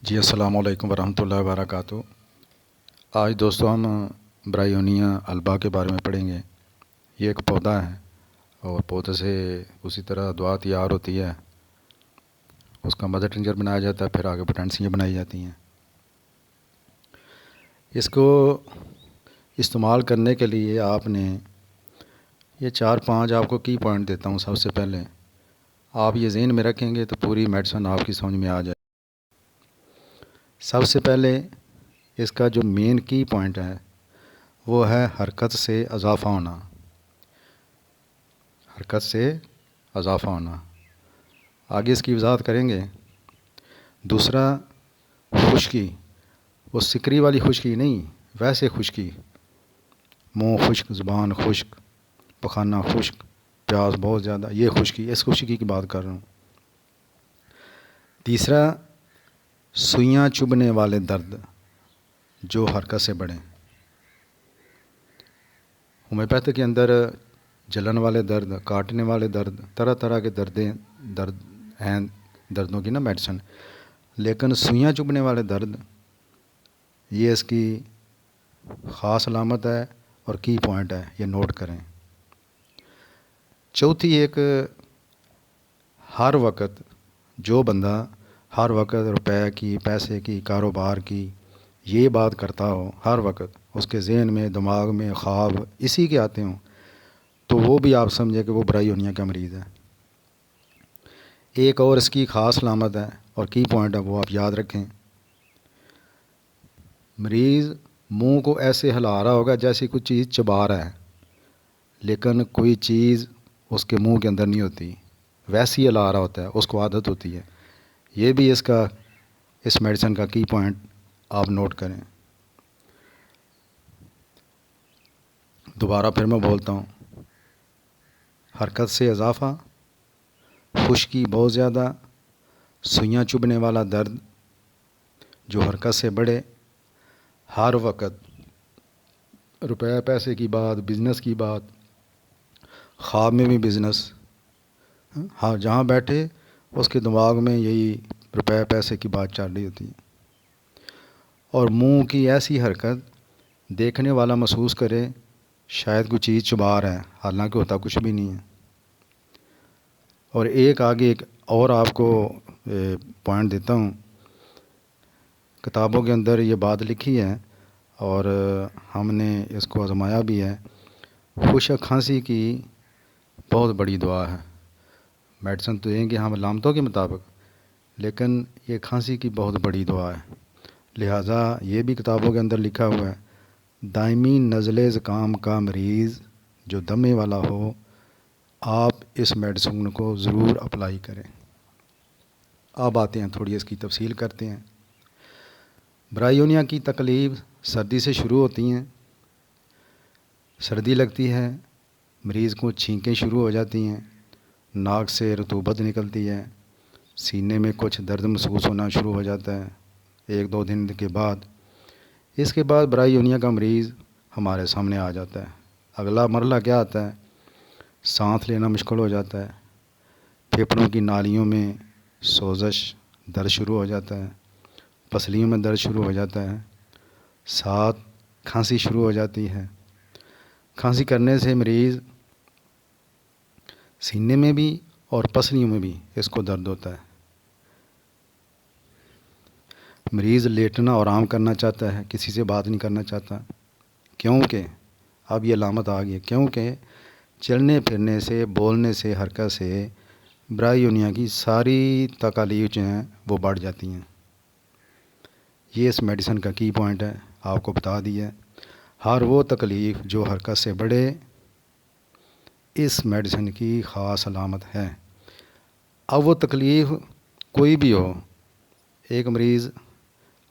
جی السلام علیکم ورحمۃ اللہ وبرکاتہ۔ آج دوستوں ہم برایونیا البا کے بارے میں پڑھیں گے۔ یہ ایک پودا ہے اور پودے سے اسی طرح دعا تیار ہوتی ہے، اس کا مدر ٹنچر بنایا جاتا ہے، پھر آگے پوٹینسیاں بنائی جاتی ہیں۔ اس کو استعمال کرنے کے لیے آپ نے یہ 4-5 آپ کو کی پوائنٹ دیتا ہوں۔ سب سے پہلے آپ یہ ذہن میں رکھیں گے تو پوری میڈیسن آپ کی سمجھ میں آ جائے۔ سب سے پہلے اس کا جو مین کی پوائنٹ ہے وہ ہے حرکت سے اضافہ ہونا۔ حرکت سے اضافہ ہونا، آگے اس کی وضاحت کریں گے۔ دوسرا، خشکی، وہ سکری والی خشکی نہیں، ویسے خشکی، منہ خشک، زبان خشک، پخانہ خشک، پیاس بہت زیادہ، یہ خشکی، اس خشکی کی بات کر رہا ہوں۔ تیسرا، سوئیاں چبھنے والے درد جو حرکت سے بڑھیں۔ ہومیوپیتھی کے اندر جلن والے درد، کاٹنے والے درد، طرح طرح کے درد ہیں، دردوں کی میڈیسن، لیکن سوئیاں چبھنے والے درد یہ اس کی خاص علامت ہے اور کی پوائنٹ ہے، یہ نوٹ کریں۔ چوتھی، ایک ہر وقت جو بندہ ہر وقت روپے کی، پیسے کی، کاروبار کی یہ بات کرتا ہو، ہر وقت اس کے ذہن میں، دماغ میں خواب اسی کے آتے ہوں، تو وہ بھی آپ سمجھیں کہ وہ برایونیا کا مریض ہے۔ ایک اور اس کی خاص علامت ہے اور کی پوائنٹ ہے، وہ آپ یاد رکھیں۔ مریض منہ کو ایسے ہلا رہا ہوگا جیسے کوئی چیز چبا رہا ہے، لیکن کوئی چیز اس کے منہ کے اندر نہیں ہوتی، ویسی ہلا رہا ہوتا ہے، اس کو عادت ہوتی ہے۔ یہ بھی اس میڈیسن کا کی پوائنٹ آپ نوٹ کریں۔ دوبارہ پھر میں بولتا ہوں، حرکت سے اضافہ، خشکی بہت زیادہ، سوئیاں چبھنے والا درد جو حرکت سے بڑھے، ہر وقت روپے پیسے کی بات، بزنس کی بات، خواب میں بھی بزنس، ہاں جہاں بیٹھے اس کے دماغ میں یہی روپے پیسے کی بات چل رہی ہوتی ہے۔ اور منہ کی ایسی حرکت دیکھنے والا محسوس کرے شاید کوئی چیز چبا رہا ہے، حالانکہ ہوتا کچھ بھی نہیں ہے۔ اور ایک اور آپ کو پوائنٹ دیتا ہوں، کتابوں کے اندر یہ بات لکھی ہے اور ہم نے اس کو آزمایا بھی ہے۔ خشک کھانسی کی بہت بڑی دعا ہے، میڈیسن تو دیں گے ہم علامتوں کے مطابق، لیکن یہ کھانسی کی بہت بڑی دعا ہے۔ لہٰذا یہ بھی کتابوں کے اندر لکھا ہوا ہے، دائمی نزلے زکام کا مریض جو دمے والا ہو، آپ اس میڈیسن کو ضرور اپلائی کریں۔ اب آتے ہیں، تھوڑی اس کی تفصیل کرتے ہیں۔ برایونیا کی تکلیف سردی سے شروع ہوتی ہیں۔ سردی لگتی ہے، مریض کو چھینکیں شروع ہو جاتی ہیں، ناک سے رطوبت نکلتی ہے، سینے میں کچھ درد محسوس ہونا شروع ہو جاتا ہے 1-2 دن کے بعد۔ اس کے بعد برایونیا کا مریض ہمارے سامنے آ جاتا ہے۔ اگلا مرحلہ کیا آتا ہے؟ سانس لینا مشکل ہو جاتا ہے، پھیپھڑوں کی نالیوں میں سوزش، درد شروع ہو جاتا ہے، پسلیوں میں درد شروع ہو جاتا ہے، ساتھ کھانسی شروع ہو جاتی ہے۔ کھانسی کرنے سے مریض سینے میں بھی اور پسلیوں میں بھی اس کو درد ہوتا ہے۔ مریض لیٹنا اور آرام کرنا چاہتا ہے، کسی سے بات نہیں کرنا چاہتا، کیونکہ اب یہ علامت آ گئی ہے، کیونکہ چلنے پھرنے سے، بولنے سے، حرکت سے برایونیا کی ساری تکالیف جو ہیں وہ بڑھ جاتی ہیں۔ یہ اس میڈیسن کا کی پوائنٹ ہے، آپ کو بتا دیا ہے۔ ہر وہ تکلیف جو حرکت سے بڑھے، اس میڈیسن کی خاص علامت ہے۔ اب وہ تکلیف کوئی بھی ہو، ایک مریض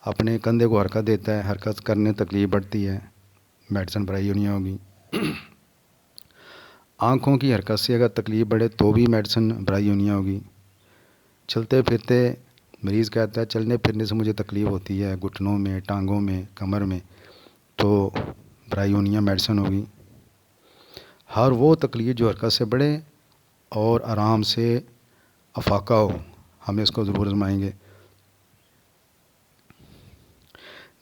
اپنے کندھے کو حرکت دیتا ہے، حرکت کرنے تکلیف بڑھتی ہے، میڈیسن برایونیا ہوگی۔ آنکھوں کی حرکت سے اگر تکلیف بڑھے تو بھی میڈیسن برایونیا ہوگی۔ چلتے پھرتے مریض کہتا ہے چلنے پھرنے سے مجھے تکلیف ہوتی ہے، گھٹنوں میں، ٹانگوں میں، کمر میں، تو برایونیا میڈیسن ہوگی۔ ہر وہ تکلیف جو حرکت سے بڑھے اور آرام سے افاقہ ہو، ہم اس کو ضرور آزمائیں گے۔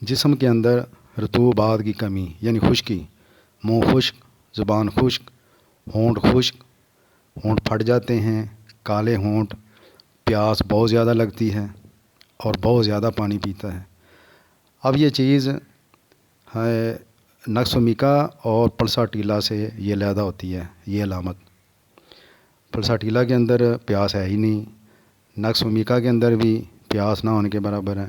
جسم کے اندر رطوبات کی کمی یعنی خشکی، منہ خشک، زبان خشک، ہونٹ خشک، ہونٹ پھٹ جاتے ہیں، کالے ہونٹ، پیاس بہت زیادہ لگتی ہے اور بہت زیادہ پانی پیتا ہے۔ اب یہ چیز ہے نقص و میکا اور پلساٹیلا سے یہ علیحدہ ہوتی ہے، یہ علامت۔ پلساٹیلا کے اندر پیاس ہے ہی نہیں، نقص و میکا کے اندر بھی پیاس نہ ہونے کے برابر ہے،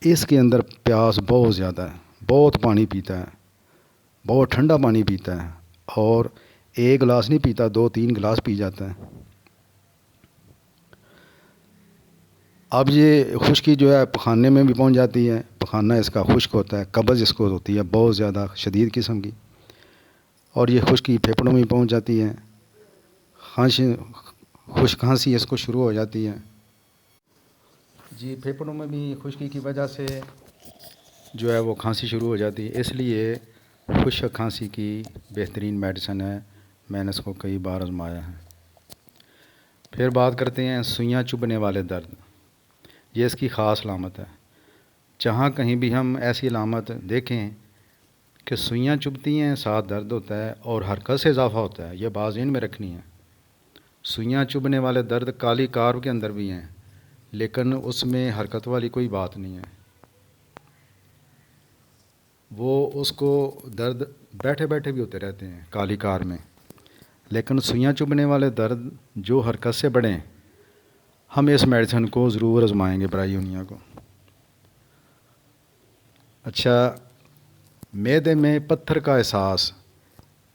اس کے اندر پیاس بہت زیادہ ہے، بہت پانی پیتا ہے، بہت ٹھنڈا پانی پیتا ہے، اور ایک گلاس نہیں پیتا، 2-3 گلاس پی جاتا ہے۔ اب یہ خشکی جو ہے پخانے میں بھی پہنچ جاتی ہے، پخانہ اس کا خشک ہوتا ہے، قبض اس کو ہوتی ہے بہت زیادہ شدید قسم کی، اور یہ خشکی پھیپھڑوں میں پہنچ جاتی ہے، خشک کھانسی اس کو شروع ہو جاتی ہے۔ جی پھیپھڑوں میں بھی خشکی کی وجہ سے جو ہے وہ کھانسی شروع ہو جاتی ہے، اس لیے خشک کھانسی کی بہترین میڈیسن ہے، میں نے اس کو کئی بار آزمایا ہے۔ پھر بات کرتے ہیں سوئیاں چبھنے والے درد، یہ اس کی خاص علامت ہے۔ جہاں کہیں بھی ہم ایسی علامت دیکھیں کہ سوئیاں چبھتی ہیں، ساتھ درد ہوتا ہے اور حرکت سے اضافہ ہوتا ہے، یہ بات ذہن میں رکھنی ہے۔ سوئیاں چبھنے والے درد کالی کار کے اندر بھی ہیں، لیکن اس میں حرکت والی کوئی بات نہیں ہے، وہ اس کو درد بیٹھے بیٹھے بھی ہوتے رہتے ہیں کالی کار میں، لیکن سوئیاں چبھنے والے درد جو حرکت سے بڑھیں، ہم اس میڈیسن کو ضرور آزمائیں گے برائیونیا کو۔ اچھا، معدے میں پتھر کا احساس،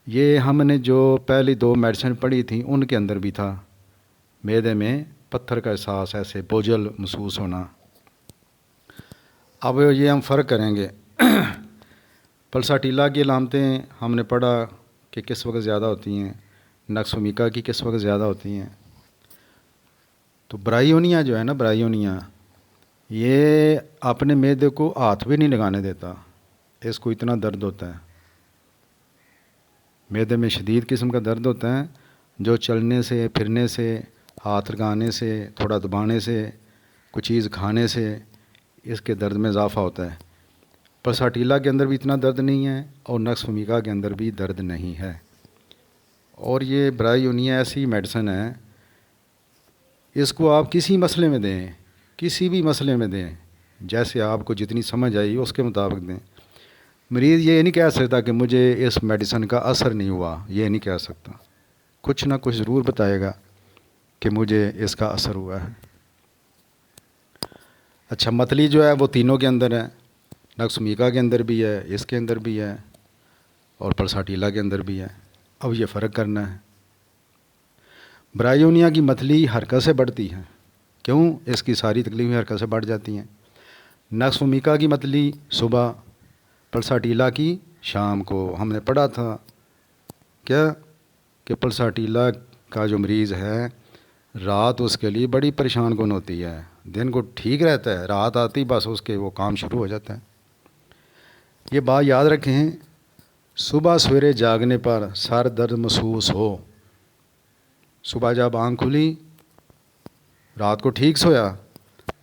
یہ ہم نے جو پہلی 2 میڈیسن پڑھی تھیں ان کے اندر بھی تھا، معدے میں پتھر کا احساس، ایسے بوجھل محسوس ہونا۔ اب یہ ہم فرق کریں گے، پلساٹیلا کی علامتیں ہم نے پڑھا کہ کس وقت زیادہ ہوتی ہیں، نقص و میکا کی کس وقت زیادہ ہوتی ہیں، تو برائیونیا جو ہے نا، برائیونیا یہ اپنے معدے کو ہاتھ بھی نہیں لگانے دیتا، اس کو اتنا درد ہوتا ہے، معدے میں شدید قسم کا درد ہوتا ہے، جو چلنے سے، پھرنے سے، ہاتھ لگانے سے، تھوڑا دبانے سے، کوئی چیز کھانے سے اس کے درد میں اضافہ ہوتا ہے۔ پلساٹیلا کے اندر بھی اتنا درد نہیں ہے اور نقص و میکا کے اندر بھی درد نہیں ہے، اور یہ برائیونیا ایسی میڈیسن ہے، اس کو آپ کسی مسئلے میں دیں، کسی بھی مسئلے میں دیں، جیسے آپ کو جتنی سمجھ آئی اس کے مطابق دیں۔ مریض یہ نہیں کہہ سکتا کہ مجھے اس میڈیسن کا اثر نہیں ہوا، یہ نہیں کہہ سکتا، کچھ نہ کچھ ضرور بتائے گا کہ مجھے اس کا اثر ہوا ہے۔ اچھا، متلی جو ہے وہ تینوں کے اندر ہے، نقص و میکا کے اندر بھی ہے، اس کے اندر بھی ہے، اور پلساٹیلا کے اندر بھی ہے۔ اب یہ فرق کرنا ہے۔ برائیونیا کی متلی حرکت سے بڑھتی ہے، کیوں؟ اس کی ساری تکلیفیں حرکت سے بڑھ جاتی ہیں۔ نقص و میکا کی متلی صبح، پلساٹیلا کی شام کو۔ ہم نے پڑھا تھا کیا کہ پلساٹیلا کا جو مریض ہے، رات اس کے لیے بڑی پریشان کن ہوتی ہے، دن کو ٹھیک رہتا ہے، رات آتی بس اس کے وہ کام شروع ہو جاتا ہے۔ یہ بات یاد رکھیں، صبح سویرے جاگنے پر سر درد محسوس ہو، صبح جب آنکھ کھلی، رات کو ٹھیک سویا،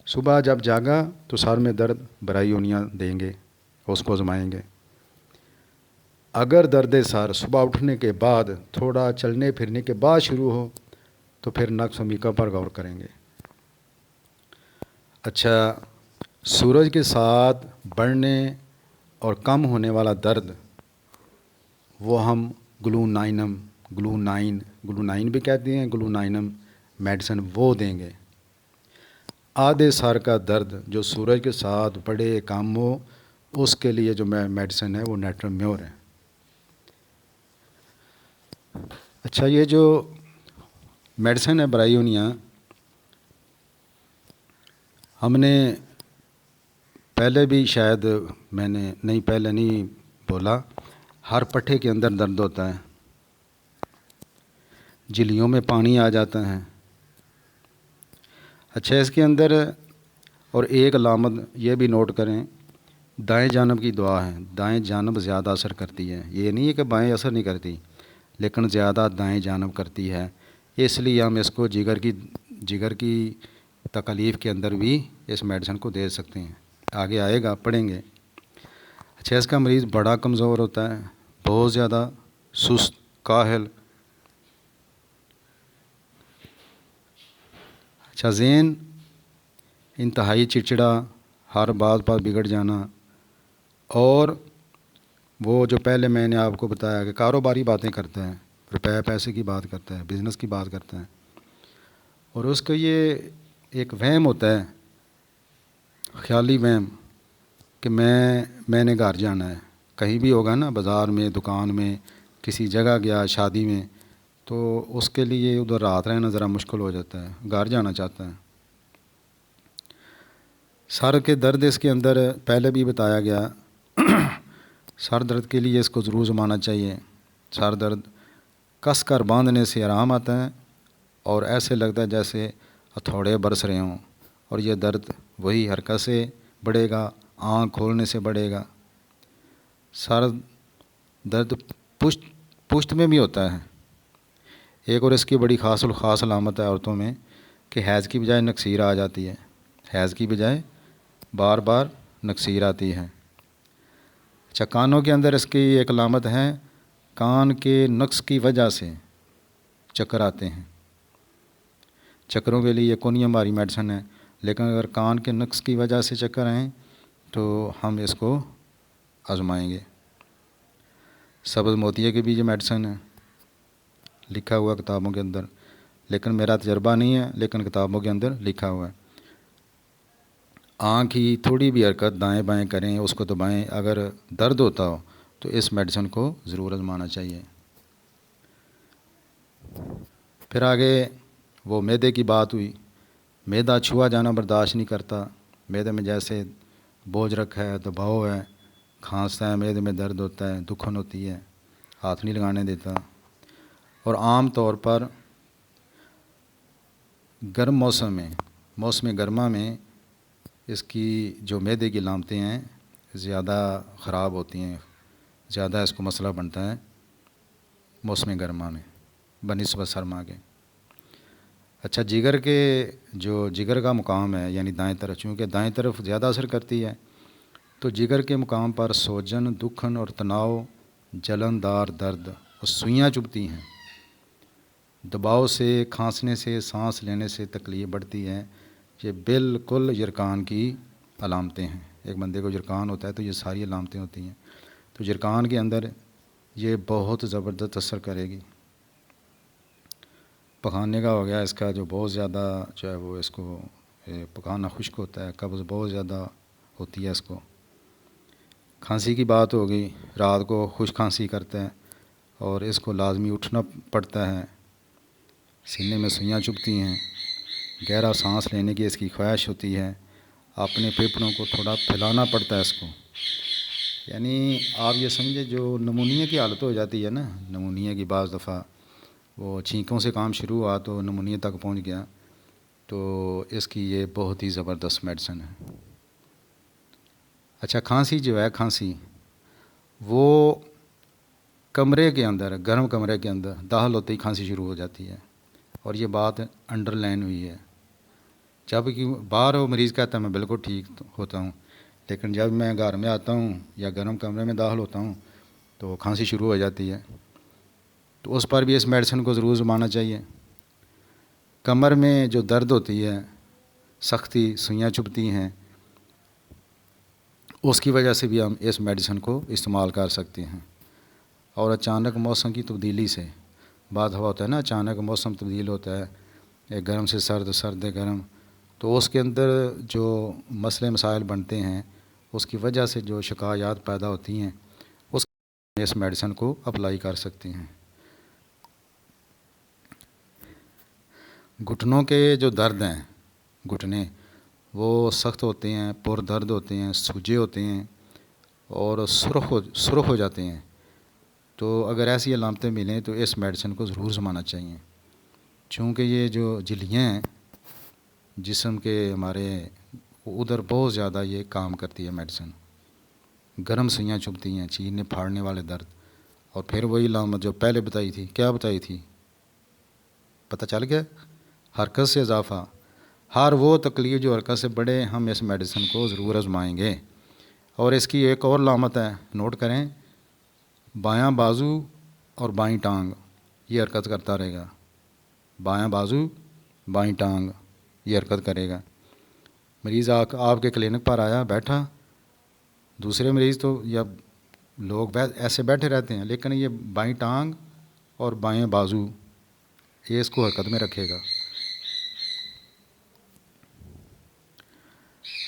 صبح جب جاگا تو سر میں درد، برائیونیا دیں گے، اس کو آزمائیں گے۔ اگر درد سر صبح اٹھنے کے بعد، تھوڑا چلنے پھرنے کے بعد شروع ہو تو پھر نقص و میکا پر غور کریں گے۔ اچھا، سورج کے ساتھ بڑھنے اور کم ہونے والا درد، وہ ہم گلونائن بھی کہتے ہیں، گلونائنم میڈیسن وہ دیں گے۔ آدھے سر کا درد جو سورج کے ساتھ بڑھے کم ہو، اس کے لیے جو میڈیسن ہے وہ نیٹرمیور ہے۔ اچھا، یہ جو میڈیسن ہے برائیونیا، ہم نے پہلے بھی شاید میں نے پہلے نہیں بولا، ہر پٹھے کے اندر درد ہوتا ہے، جھلیوں میں پانی آ جاتا ہے۔ اچھا، اس کے اندر اور ایک علامت یہ بھی نوٹ کریں، دائیں جانب کی دعا ہے، دائیں جانب زیادہ اثر کرتی ہے، یہ نہیں ہے کہ بائیں اثر نہیں کرتی، لیکن زیادہ دائیں جانب کرتی ہے، اس لیے ہم اس کو جگر کی تکلیف کے اندر بھی اس میڈیسن کو دے سکتے ہیں، آگے آئے گا، پڑھیں گے۔ اچھا، اس کا مریض بڑا کمزور ہوتا ہے، بہت زیادہ سست، کاہل. اچھا، ذہن انتہائی چڑچڑا، ہر بات پر بگڑ جانا، اور وہ جو پہلے میں نے آپ کو بتایا کہ کاروباری باتیں کرتا ہے، روپے پیسے کی بات کرتا ہے، بزنس کی بات کرتا ہے، اور اس کا یہ ایک وہم ہوتا ہے، خیالی وہم، کہ میں نے گھر جانا ہے. کہیں بھی ہوگا نا، بازار میں، دکان میں، کسی جگہ گیا، شادی میں، تو اس کے لیے ادھر رات رہنا ذرا مشکل ہو جاتا ہے، گھر جانا چاہتا ہے. سر کے درد اس کے اندر پہلے بھی بتایا گیا. سر درد کے لیے اس کو ضرور زمانا چاہیے. سر درد کس کر باندھنے سے آرام آتا ہے، اور ایسے لگتا ہے جیسے ہتھوڑے برس رہے ہوں، اور یہ درد وہی حرکت سے بڑھے گا، آنکھ کھولنے سے بڑھے گا. سر درد پشت میں بھی ہوتا ہے. ایک اور اس کی بڑی خاص علامت ہے عورتوں میں کہ حیض کی بجائے نکسیر آ جاتی ہے. حیض کی بجائے بار بار نکسیر آتی ہے. اچھا، کانوں کے اندر اس کی ایک علامت ہے، کان کے نقص کی وجہ سے چکر آتے ہیں. چکروں کے لیے کون ہماری میڈیسن ہے، لیکن اگر کان کے نقص کی وجہ سے چکر آئیں تو ہم اس کو آزمائیں گے. سبز موتیے کی بھی یہ میڈیسن ہے، لکھا ہوا کتابوں کے اندر، لیکن میرا تجربہ نہیں ہے، لیکن کتابوں کے اندر لکھا ہوا ہے. آنکھ کی تھوڑی بھی حرکت دائیں بائیں کریں، اس کو دبائیں، اگر درد ہوتا ہو تو اس میڈیسن کو ضرور آزمانا چاہیے. پھر آگے وہ معدے کی بات ہوئی. معدہ چھوا جانا برداشت نہیں کرتا. معدے میں جیسے بوجھ رکھا ہے، دباؤ ہے، کھانستا ہے، معدے میں درد ہوتا ہے، دکھن ہوتی ہے، ہاتھ نہیں لگانے دیتا. اور عام طور پر گرم موسم گرما میں اس کی جو معدے کی علامتیں ہیں زیادہ خراب ہوتی ہیں، زیادہ اس کو مسئلہ بنتا ہے موسم گرما میں بنسبت سرما کے. اچھا، جگر کا مقام ہے، یعنی دائیں طرف، چونکہ دائیں طرف زیادہ اثر کرتی ہے، تو جگر کے مقام پر سوجن، دکھن اور تناؤ، جلندار درد اور سوئیاں چبھتی ہیں. دباؤ سے، کھانسنے سے، سانس لینے سے تکلیف بڑھتی ہے. یہ بالکل جرکان کی علامتیں ہیں. ایک بندے کو جرکان ہوتا ہے تو یہ ساری علامتیں ہوتی ہیں. تو جرکان کے اندر یہ بہت زبردست اثر کرے گی. پکانے کا ہو گیا، اس کا جو بہت زیادہ جو ہے وہ اس کو پکانا خشک ہوتا ہے، قبض بہت زیادہ ہوتی ہے اس کو. کھانسی کی بات ہو گئی، رات کو خشک کھانسی کرتا ہے اور اس کو لازمی اٹھنا پڑتا ہے. سینے میں سوئیاں چبھتی ہیں، گہرا سانس لینے کی اس کی خواہش ہوتی ہے، اپنے پھیپھڑوں کو تھوڑا پھیلانا پڑتا ہے اس کو. یعنی آپ یہ سمجھے جو نمونیا کی حالت ہو جاتی ہے نا، نمونیا کی بعض دفعہ وہ چھینکوں سے کام شروع ہوا تو نمونیا تک پہنچ گیا، تو اس کی یہ بہت ہی زبردست میڈیسن ہے. اچھا، کھانسی جو ہے، کھانسی وہ کمرے کے اندر، گرم کمرے کے اندر داخل ہوتے ہی کھانسی شروع ہو جاتی ہے، اور یہ بات انڈر لائن ہوئی ہے. جب کہ باہر وہ مریض کہتا ہے میں بالکل ٹھیک ہوتا ہوں، لیکن جب میں گھر میں آتا ہوں یا گرم کمرے میں داخل ہوتا ہوں تو کھانسی شروع ہو جاتی ہے. تو اس پر بھی اس میڈیسن کو ضرور زمانا چاہیے. کمر میں جو درد ہوتی ہے، سختی، سوئیاں چبھتی ہیں، اس کی وجہ سے بھی ہم اس میڈیسن کو استعمال کر سکتے ہیں. اور اچانک موسم کی تبدیلی سے بات ہوا ہوتا ہے نا، اچانک موسم تبدیل ہوتا ہے، ایک گرم سے سرد، سرد گرم، تو اس کے اندر جو مسئلے مسائل بنتے ہیں، اس کی وجہ سے جو شکایات پیدا ہوتی ہیں، اس میڈیسن کو اپلائی کر سکتے ہیں. گھٹنوں کے جو درد ہیں، گھٹنے وہ سخت ہوتے ہیں، پر درد ہوتے ہیں، سوجے ہوتے ہیں اور سرخ ہو جاتے ہیں. تو اگر ایسی علامتیں ملیں تو اس میڈیسن کو ضرور زمانا چاہیے، چونکہ یہ جو جھلیاں ہیں جسم کے ہمارے، ادھر بہت زیادہ یہ کام کرتی ہے میڈیسن. گرم سوئیاں چبھتی ہیں، چیرنے پھاڑنے والے درد، اور پھر وہی علامت جو پہلے بتائی تھی، کیا بتائی تھی، پتہ چل گیا؟ حرکت سے اضافہ. ہر وہ تکلیف جو حرکت سے بڑھے، ہم اس میڈیسن کو ضرور آزمائیں گے. اور اس کی ایک اور علامت ہے، نوٹ کریں، بایاں بازو اور بائیں ٹانگ یہ حرکت کرتا رہے گا، بایاں بازو بائیں ٹانگ یہ حرکت کرے گا۔ مریض آپ کے کلینک پر آیا، بیٹھا، دوسرے مریض تو یا لوگ ایسے بیٹھے رہتے ہیں، لیکن یہ بائیں ٹانگ اور بائیں بازو یہ اس کو حرکت میں رکھے گا۔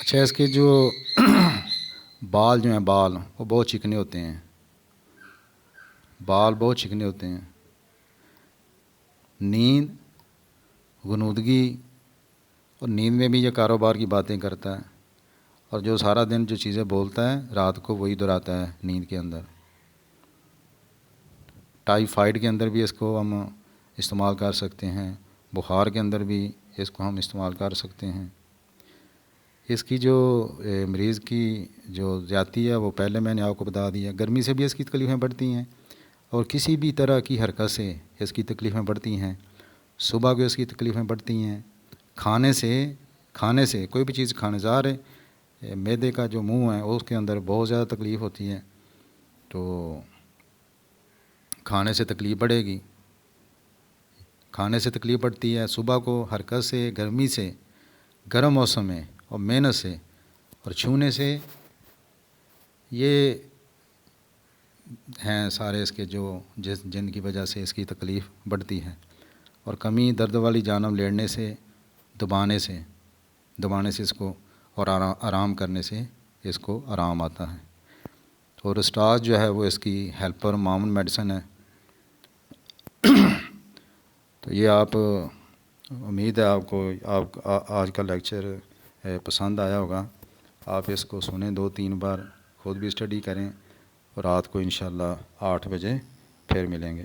اچھا، اس کے جو بال جو ہیں بال وہ بہت چکنے ہوتے ہیں، بال بہت چکنے ہوتے ہیں۔ نیند، غنودگی، اور نیند میں بھی یہ کاروبار کی باتیں کرتا ہے، اور جو سارا دن جو چیزیں بولتا ہے رات کو وہی دہراتا ہے نیند کے اندر۔ ٹائیفائڈ کے اندر بھی اس کو ہم استعمال کر سکتے ہیں، بخار کے اندر بھی اس کو ہم استعمال کر سکتے ہیں۔ اس کی جو مریض کی جو زیادتی ہے وہ پہلے میں نے آپ کو بتا دیا، گرمی سے بھی اس کی تکلیفیں بڑھتی ہیں، اور کسی بھی طرح کی حرکت سے اس کی تکلیفیں بڑھتی ہیں۔ صبح کو اس کی تکلیفیں بڑھتی ہیں، کھانے سے کوئی بھی چیز کھانے ظاہر ہے معدے کا جو منہ ہے اس کے اندر بہت زیادہ تکلیف ہوتی ہے، تو کھانے سے تکلیف بڑھے گی، کھانے سے تکلیف بڑھتی ہے۔ صبح کو حرکت سے، گرمی سے، گرم موسم میں، اور محنت سے اور چھونے سے، یہ ہیں سارے اس کے جو جن کی وجہ سے اس کی تکلیف بڑھتی ہے۔ اور کمی درد والی جانب لیڑنے سے، دبانے سے اس کو، اور آرام کرنے سے اس کو آرام آتا ہے۔ اور اسٹاز جو ہے وہ اس کی ہیلپر معاون میڈیسن ہے۔ تو یہ آپ، امید ہے آپ کو آج کا لیکچر پسند آیا ہوگا۔ آپ اس کو سنیں 2-3 بار، خود بھی اسٹڈی کریں، اور رات کو انشاءاللہ 8 بجے پھر ملیں گے۔